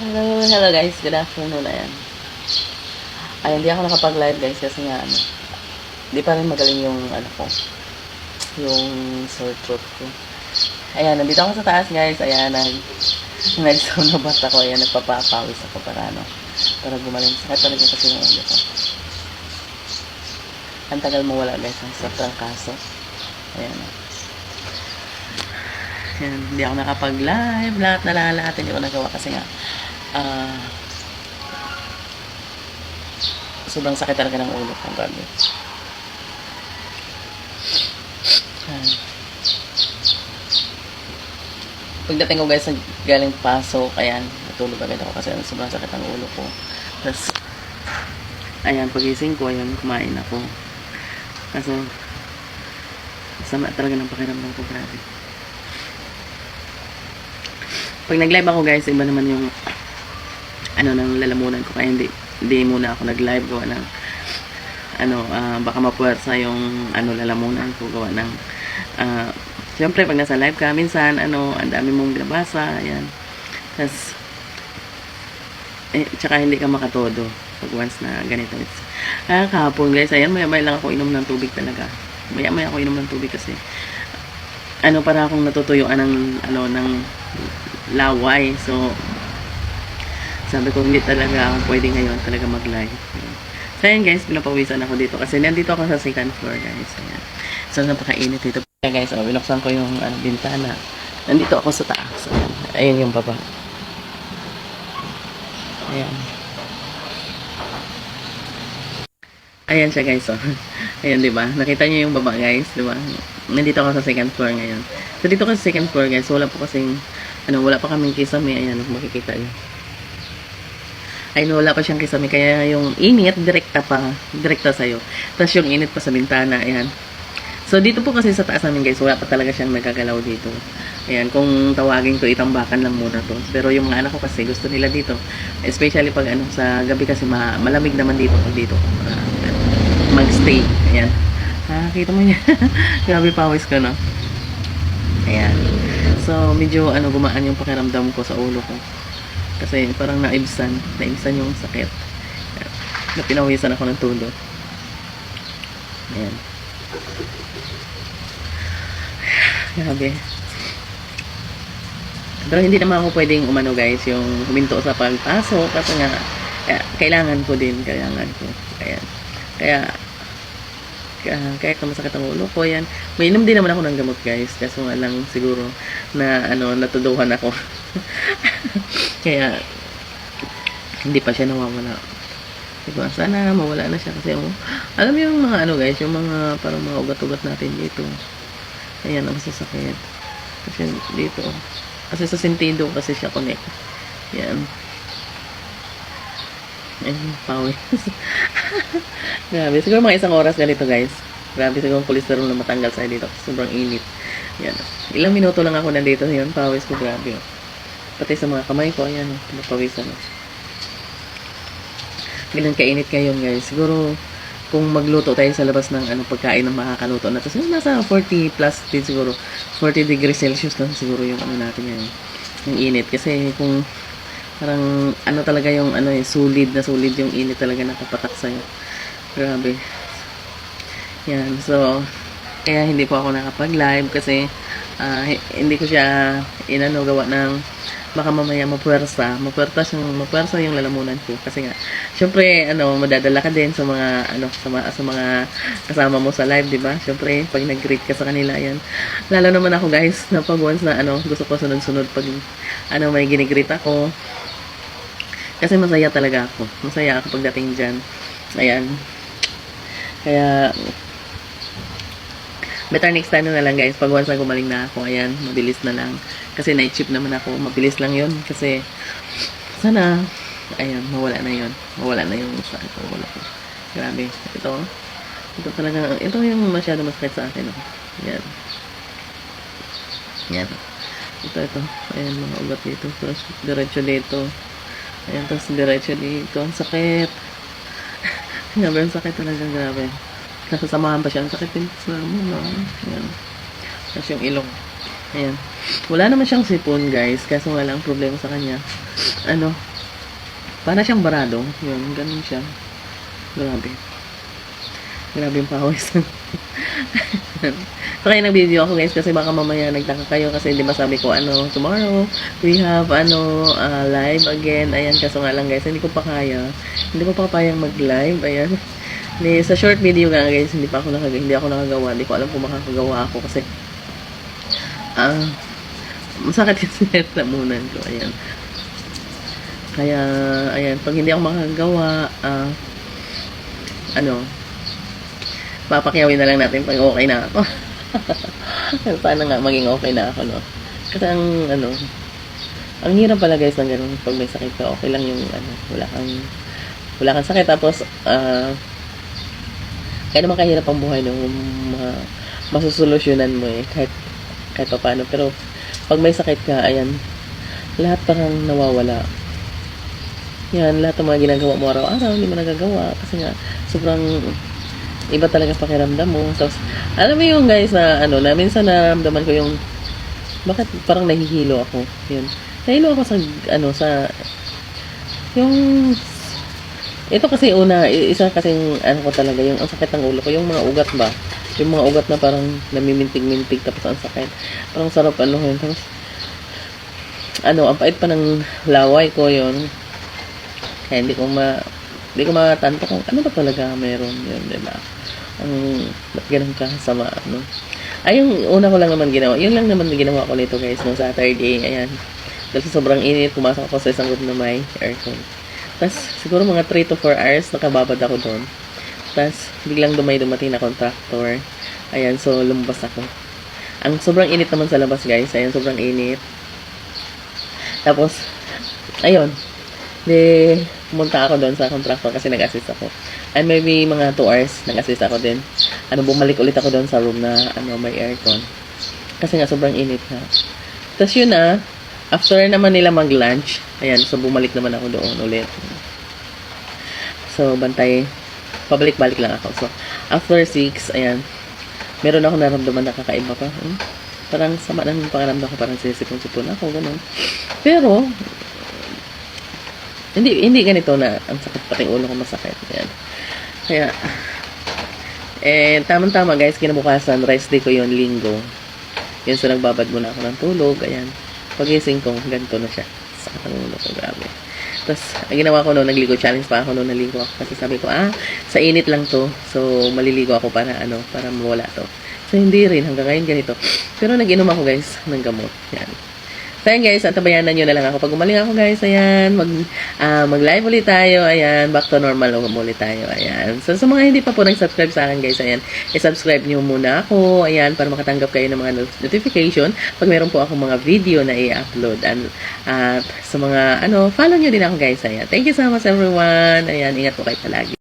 Hello guys, good afternoon. Ayan. Ay, hindi ako nakapag-live guys kasi nga hindi pa rin magaling yung ko, yung sore throat ko. Ayan, nandito ako sa taas guys. Ayan, nag-sonobat ako. Ayan, nagpapapawis ako para gumaling. Sakit talaga kasi ng ulo ko. Ang tagal mo wala guys sa trangkaso. Ayan. Ayan, hindi ako nakapag-live. Lahat hindi ko nagawa kasi nga sobrang sakit talaga ng ulo ko. Grabe. Pagdating ko guys, galing pasok, ayan, natulog agad ako kasi sobrang sakit ng ulo ko. Tapos, ayan, pagising ko, ayan, kumain ako. Kaso, sama talaga ng pakiramdam ko, grabe. Pag nag-live ako guys, iba naman yung ng lalamunan ko, kaya hindi muna ako nag-live gawa ng baka mapuwersa yung lalamunan ko gawa ng syempre pag nasa live ka minsan ang dami mong binabasa, ayan. Tas tsaka hindi ka makatodo pag once na ganito. Kahapon guys, ayan, maya lang ako inom ng tubig talaga. Maya ako inom ng tubig kasi para akong natutuyuan ng laway. So sabi ko, hindi talaga ako pwede ngayon talaga mag-live. So, ayan guys, pinapawisan ako dito. Kasi nandito ako sa second floor, guys. Ayan. So, napakainit dito. Ayan guys, binuksan ko yung bintana. Nandito ako sa taas. Ayan yung baba. Ayan. Ayan siya guys. Ayan, diba? Nakita niyo yung baba guys, diba? Nandito ako sa second floor ngayon. So, dito kasi sa second floor guys, wala pa kaming kisame. Ayan, makikita niyo. Wala pa siyang kisame, kaya yung init direkta sa'yo. Tapos yung init pa sa bintana, ayan. So dito po kasi sa taas namin guys, wala pa talaga siyang nagagalaw dito. Ayan, kung tawagin ko, itambakan lang muna to. Pero yung mga anak ko kasi gusto nila dito, especially pag sa gabi kasi malamig naman dito magstay. Ayan. Kita mo niya. Grabe pawis ko, no? Ayan. So medyo gumaan yung pakiramdam ko sa ulo ko. Kasi parang naibsan yung sakit. Napinawisan ako ng tulo. Ayan. Grabe. Pero hindi naman ako pwedeng guys, yung huminto sa pagpasok kasi nga kailangan ko. Ayan. Kaya masakit ang ulo ko, yan. May inom din naman ako ng gamot guys, kaso nga lang siguro na natuduhan ako. Kaya hindi pa siya nawawala. Diba? Sana mawala na siya kasi alam mo yung mga guys, yung mga parang mga ugat-ugat natin dito. Ayan, ang sasakit. Kasi dito, kasi sa sentido kasi siya connect. Yan. Ayan, pawis. Grabe. Siguro mga isang oras ganito guys. Grabe, siguro ang cholesterol na matanggal sa dito. Sobrang init. Yan. Ilang minuto lang ako nandito. Yan, pawis ko. Grabe. Pati sa mga kamay ko. Ayan. Pinapawisan. Ganun kainit ngayon guys. Siguro, kung magluto tayo sa labas ng pagkain ng makakaluto na. Tapos nasa 40 plus din siguro. 40 degrees Celsius lang siguro yung natin yan. Yung init. Kasi kung parang talaga yung solid yung init talaga nakapatak sa'yo. Grabe. Yan. So, kaya hindi po ako nakapag-live kasi hindi ko siya gawa ng baka mamaya mapuwersa yung lalamunan ko kasi nga syempre madadala ka din sa mga sa mga kasama mo sa live, di ba? Syempre pag nag-greet ka sa kanila, yan. Lalo naman ako guys na pag once na gusto ko sunod-sunod pag may gini-greet ako kasi masaya talaga ako. Masaya ako pagdating diyan. Ayan. Kaya better next time na lang guys, pag once na gumaling na ako, ayan, mabilis na lang. Kasi night shift naman ako, mabilis lang yun. Kasi, sana, ayan, mawala na yun. Mawala na yung saan ko, wala ko. Grabe. Ito talaga, ito yung masyado masakit sa akin. Ayan. Ayan. Ito. Ayan, mga ugat dito. Tapos, diretso dito. Ayan, tapos diretso dito. Ang sakit. Grabe, ang sakit talaga, grabe. Nasasamahan pa siya. Ang sakit din sa muna. Ayan. Tapos yung ilong. Ayan. Wala naman siyang sipon, guys. Kaso nga lang problema sa kanya. Para siyang barado. Yun, ganun siya. Grabe. Grabe yung pawis. So, kaya nag-video ako guys kasi baka mamaya nagtaka kayo kasi di ba sabi ko tomorrow we have live again. Ayan, kaso nga lang guys, hindi ko pa kaya. Hindi ko pa kayang mag-live. Ayan. Sa short video nga guys, hindi ako nakagawa. Hindi ko alam kung makakagawa ako kasi masakit kasi sa lamunan ko. Ayan. Kaya, ayan, pag hindi ako makakagawa, papakyawin na lang natin pag okay na ako. Sana nga maging okay na ako, no? Kasi ang hirap pala guys ng ganun. Pag may sakit ka, okay lang yung, wala kang sakit. Tapos, kaya naman kahirap ang buhay, no? Masusolusyonan mo eh, kahit pa paano. Pero, pag may sakit ka, ayan, lahat parang nawawala. Yan, lahat ng mga ginagawa mo araw-araw, hindi mo nagagawa. Kasi nga, sobrang iba talaga pakiramdam mo. Tapos, alam mo yung guys na minsan naramdaman ko yung bakit parang nahihilo ako. Yun. Nahihilo ako sa yung ito kasi isa kasing ko talaga yung ang sakit ng ulo ko, yung mga ugat ba. Yung mga ugat na parang namimintig-mintig tapos ang sakit. Parang sarap yun. Tapos ang pait pa ng laway ko yun. Kaya hindi ko matanto kung ano ba talaga meron yun, diba? Ba't ganun ka sama, Ay, yung una ko lang naman ginawa. Yun lang naman ginawa ko nito, guys, no Saturday. Ayan. Dahil sa sobrang init, pumasok ako sa isang room na may aircon. Tapos, siguro mga 3 to 4 hours, nakababad ako doon. Tapos, biglang dumating na contractor. Ayan, so, lumabas ako. Ang sobrang init naman sa labas, guys. Ayan, sobrang init. Tapos, ayun. Pumunta ako doon sa contractor kasi nag-assist ako. And maybe mga 2 hours nag-assist ako din. Bumalik ulit ako doon sa room na may aircon. Kasi nga sobrang init na. Tapos yun after naman nila mag-lunch, ayan, so bumalik naman ako doon ulit. So pabalik-balik lang ako. So after 6, ayan, meron ako naramdaman na kakaiba pa. Parang sama ng pakiramdam ko, parang sisipon-sipon ako, ganun. Pero hindi ganito na ang sakit, pati ulo ko masakit. Ayan. Kaya, tamang-tama guys, kinabukasan, rest day ko yun, linggo. Yun, so nagbabad muna ako ng tulog. Ayan. Pagising ko, ganito na siya. Sakit ang ulo ko, grabe. Tapos, ang ginawa ko noon, nagligo challenge pa ako noon, naligo ako. Kasi sabi ko, sa init lang to. So, maliligo ako para mawala to. So, hindi rin, hanggang ngayon ganito. Pero nag-inom ako guys, ng gamot. Yan. So, ayan guys, tabayanan nyo na lang ako. Pag umaling ako guys, ayan, mag-live ulit tayo. Ayan, back to normal ulit tayo. Ayan. So, sa mga hindi pa po nag-subscribe sa akin guys, ayan, i-subscribe nyo muna ako. Ayan, para makatanggap kayo ng mga notification pag meron po akong mga video na i-upload. At sa mga, follow nyo din ako guys. Ayan. Thank you so much everyone. Ayan, ingat po kayo palagi.